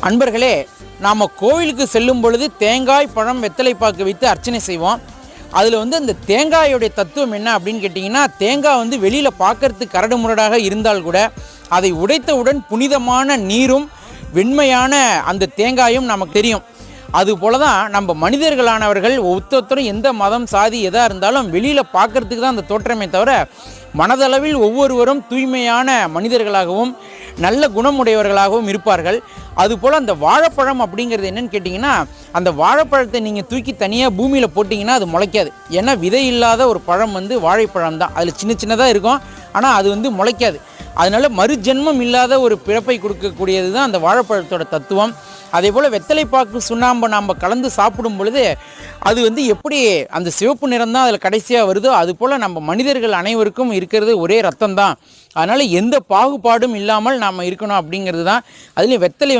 அன்பர்களே, நாம் கோவிலுக்கு செல்லும் பொழுது தேங்காய், பழம், வெத்தலைப்பாக்கு வைத்து அர்ச்சனை செய்வோம். அதில் அந்த தேங்காயோடைய தத்துவம் என்ன அப்படின்னு கேட்டிங்கன்னா, தேங்காய் வெளியில் பார்க்கறதுக்கு கரடு முரடாக இருந்தால் கூட அதை உடைத்தவுடன் புனிதமான நீரும் வெண்மையான அந்த தேங்காயும் நமக்கு தெரியும். அதுபோல தான் நம்ம மனிதர்களானவர்கள் ஒவ்வொருத்தரும் எந்த மதம், சாதி எதாக இருந்தாலும் வெளியில் பார்க்கறதுக்கு தான் அந்த தோற்றமே தவிர, மனதளவில் ஒவ்வொருவரும் தூய்மையான மனிதர்களாகவும் நல்ல குணமுடையவர்களாகவும் இருப்பார்கள். அதுபோல் அந்த வாழைப்பழம் அப்படிங்கிறது என்னென்னு கேட்டிங்கன்னா, அந்த வாழைப்பழத்தை நீங்கள் தூக்கி தனியாக பூமியில் போட்டிங்கன்னா அது முளைக்காது. ஏன்னா விதை இல்லாத ஒரு பழம் வாழைப்பழம் தான். அதில் சின்ன சின்னதாக இருக்கும், ஆனால் அது முளைக்காது. அதனால் மறுஜென்மம் இல்லாத ஒரு பிறப்பை கொடுக்கக்கூடியது தான் அந்த வாழைப்பழத்தோட தத்துவம். அதே போல் வெத்தலைப்பாக்கு, சுண்ணாம்பு நாம் கலந்து சாப்பிடும் பொழுது அது எப்படி அந்த சிவப்பு நிறம் தான் அதில் கடைசியாக வருதோ, அதுபோல் நம்ம மனிதர்கள் அனைவருக்கும் இருக்கிறது ஒரே ரத்தம் தான். அதனால் எந்த பாகுபாடும் இல்லாமல் நாம் இருக்கணும் அப்படிங்கிறது தான். அதுலேயும் வெத்தலை